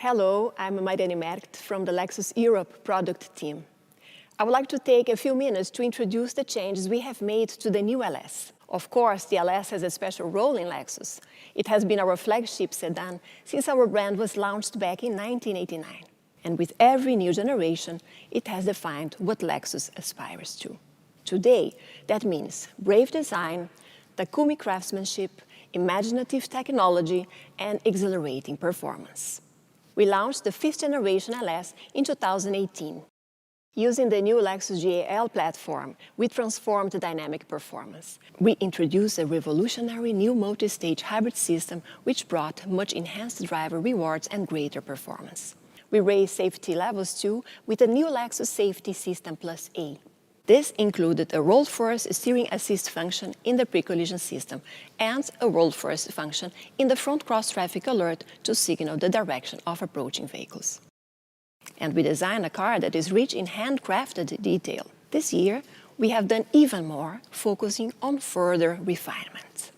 Hello, I'm Mariane Merkt from the Lexus Europe product team. I would like to take a few minutes to introduce the changes we have made to the new LS. Of course, the LS has a special role in Lexus. It has been our flagship sedan since our brand was launched back in 1989. And with every new generation, it has defined what Lexus aspires to. Today, that means brave design, Takumi craftsmanship, imaginative technology, and exhilarating performance. We launched the 5th generation LS in 2018. Using the new Lexus GAL platform, we transformed the dynamic performance. We introduced a revolutionary new multi-stage hybrid system which brought much enhanced driver rewards and greater performance. We raised safety levels too with the new Lexus Safety System Plus A. This included a roll-first steering assist function in the pre-collision system and a roll-first function in the front cross-traffic alert to signal the direction of approaching vehicles. And we designed a car that is rich in handcrafted detail. This year, we have done even more, focusing on further refinement.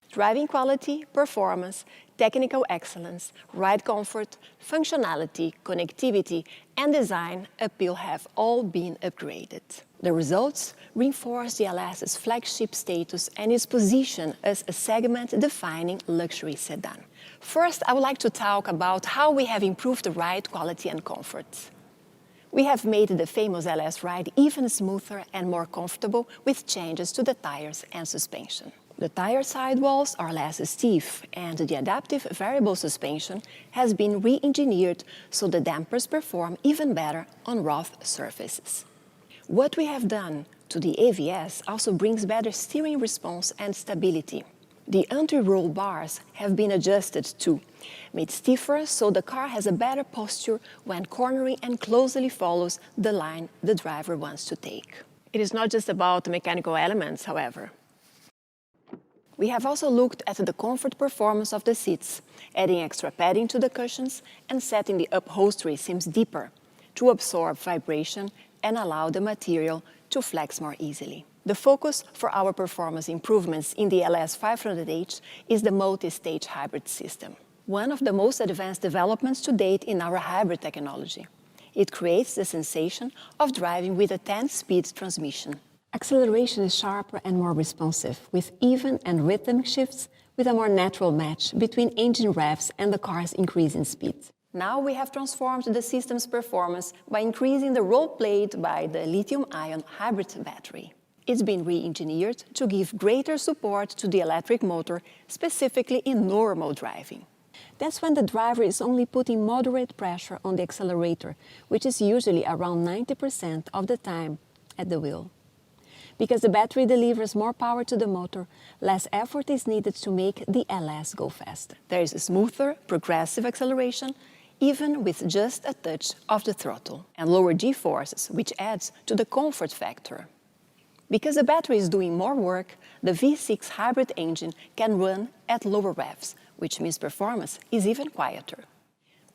Driving quality, performance, technical excellence, ride comfort, functionality, connectivity, and design appeal have all been upgraded. The results reinforce the LS's flagship status and its position as a segment-defining luxury sedan. First, I would like to talk about how we have improved the ride quality and comfort. We have made the famous LS ride even smoother and more comfortable with changes to the tires and suspension. The tire sidewalls are less stiff, and the adaptive variable suspension has been re-engineered so the dampers perform even better on rough surfaces. What we have done to the AVS also brings better steering response and stability. The anti-roll bars have been adjusted too, made stiffer so the car has a better posture when cornering and closely follows the line the driver wants to take. It is not just about the mechanical elements, however. We have also looked at the comfort performance of the seats, adding extra padding to the cushions and setting the upholstery seams deeper to absorb vibration and allow the material to flex more easily. The focus for our performance improvements in the LS 500h is the multi-stage hybrid system, one of the most advanced developments to date in our hybrid technology. It creates the sensation of driving with a 10-speed transmission. Acceleration is sharper and more responsive, with even and rhythm shifts with a more natural match between engine revs and the car's increasing speed. Now we have transformed the system's performance by increasing the role played by the lithium-ion hybrid battery. It's been re-engineered to give greater support to the electric motor, specifically in normal driving. That's when the driver is only putting moderate pressure on the accelerator, which is usually around 90% of the time at the wheel. Because the battery delivers more power to the motor, less effort is needed to make the LS go faster. There is a smoother, progressive acceleration, even with just a touch of the throttle, and lower G-forces, which adds to the comfort factor. Because the battery is doing more work, the V6 hybrid engine can run at lower revs, which means performance is even quieter.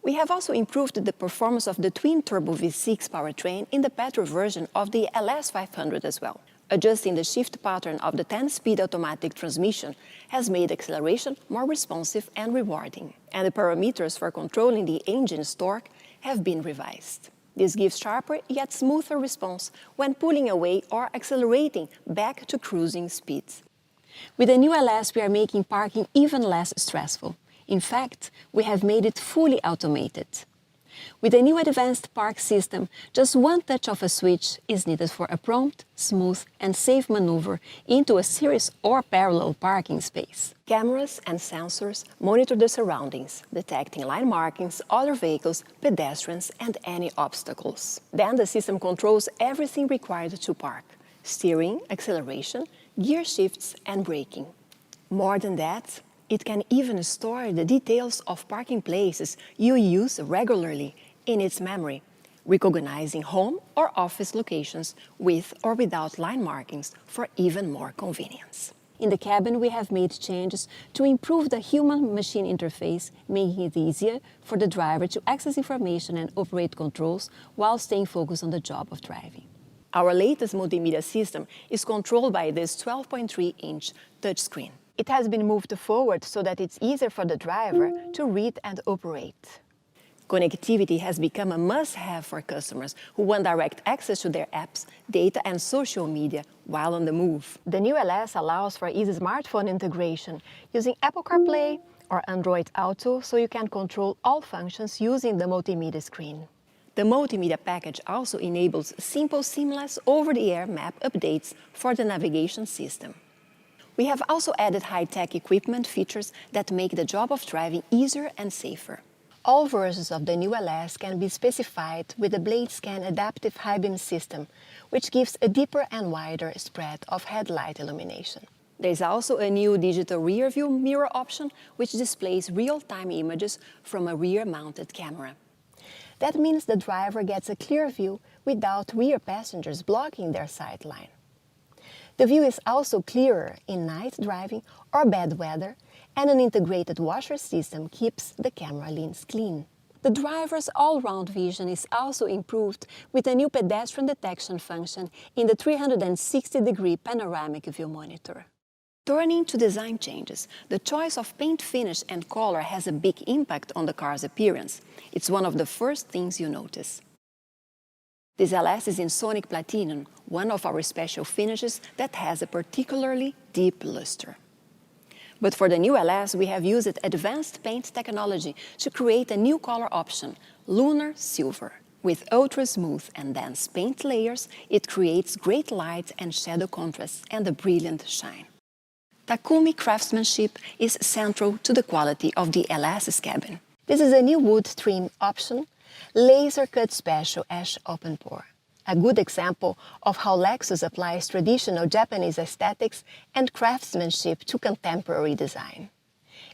We have also improved the performance of the twin-turbo V6 powertrain in the petrol version of the LS 500 as well. Adjusting the shift pattern of the 10-speed automatic transmission has made acceleration more responsive and rewarding, and the parameters for controlling the engine's torque have been revised. This gives sharper yet smoother response when pulling away or accelerating back to cruising speeds. With the new LS, we are making parking even less stressful. In fact, we have made it fully automated. With the new advanced park system, just one touch of a switch is needed for a prompt, smooth, and safe maneuver into a series or parallel parking space. Cameras and sensors monitor the surroundings, detecting line markings, other vehicles, pedestrians, and any obstacles. Then the system controls everything required to park: steering, acceleration, gear shifts, and braking. More than that, it can even store the details of parking places you use regularly in its memory, recognizing home or office locations with or without line markings for even more convenience. In the cabin, we have made changes to improve the human-machine interface, making it easier for the driver to access information and operate controls while staying focused on the job of driving. Our latest multimedia system is controlled by this 12.3-inch touchscreen. It has been moved forward so that it's easier for the driver to read and operate. Connectivity has become a must-have for customers who want direct access to their apps, data and social media while on the move. The new LS allows for easy smartphone integration using Apple CarPlay or Android Auto, so you can control all functions using the multimedia screen. The multimedia package also enables simple, seamless over-the-air map updates for the navigation system. We have also added high-tech equipment features that make the job of driving easier and safer. All versions of the new LS can be specified with the BladeScan adaptive high beam system, which gives a deeper and wider spread of headlight illumination. There is also a new digital rear view mirror option, which displays real-time images from a rear-mounted camera. That means the driver gets a clear view without rear passengers blocking their sight line. The view is also clearer in night driving or bad weather, and an integrated washer system keeps the camera lens clean. The driver's all-round vision is also improved with a new pedestrian detection function in the 360-degree panoramic view monitor. Turning to design changes, the choice of paint finish and color has a big impact on the car's appearance. It's one of the first things you notice. This LS is in Sonic Platinum, one of our special finishes that has a particularly deep luster. But for the new LS, we have used advanced paint technology to create a new color option, Lunar Silver. With ultra-smooth and dense paint layers, it creates great light and shadow contrasts and a brilliant shine. Takumi craftsmanship is central to the quality of the LS's cabin. This is a new wood trim option, laser-cut special ash open pore. A good example of how Lexus applies traditional Japanese aesthetics and craftsmanship to contemporary design.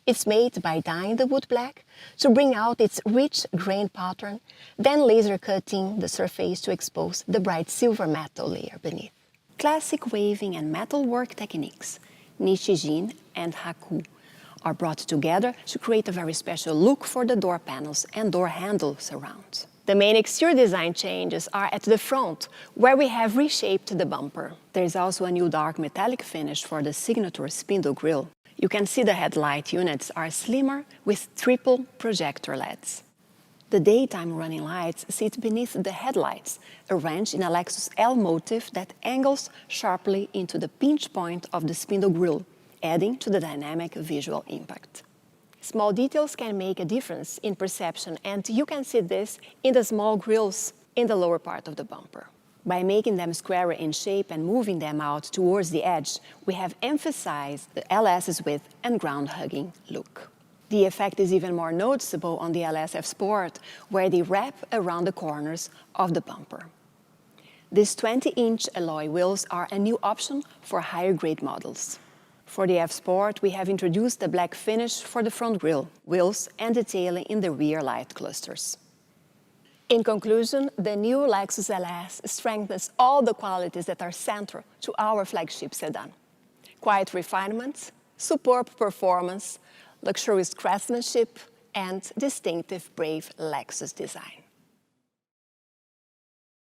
It's made by dyeing the wood black to bring out its rich grain pattern, then laser cutting the surface to expose the bright silver metal layer beneath. Classic waving and metalwork techniques, Nishijin and Haku, are brought together to create a very special look for the door panels and door handle surrounds. The main exterior design changes are at the front, where we have reshaped the bumper. There is also a new dark metallic finish for the signature spindle grille. You can see the headlight units are slimmer with triple projector LEDs. The daytime running lights sit beneath the headlights, arranged in a Lexus L motif that angles sharply into the pinch point of the spindle grille, adding to the dynamic visual impact. Small details can make a difference in perception, and you can see this in the small grilles in the lower part of the bumper. By making them squarer in shape and moving them out towards the edge, we have emphasized the LS's width and ground-hugging look. The effect is even more noticeable on the LSF Sport, where they wrap around the corners of the bumper. These 20-inch alloy wheels are a new option for higher-grade models. For the F Sport, we have introduced the black finish for the front grille, wheels, and detailing in the rear light clusters. In conclusion, the new Lexus LS strengthens all the qualities that are central to our flagship sedan. Quiet refinement, superb performance, luxurious craftsmanship, and distinctive, brave Lexus design.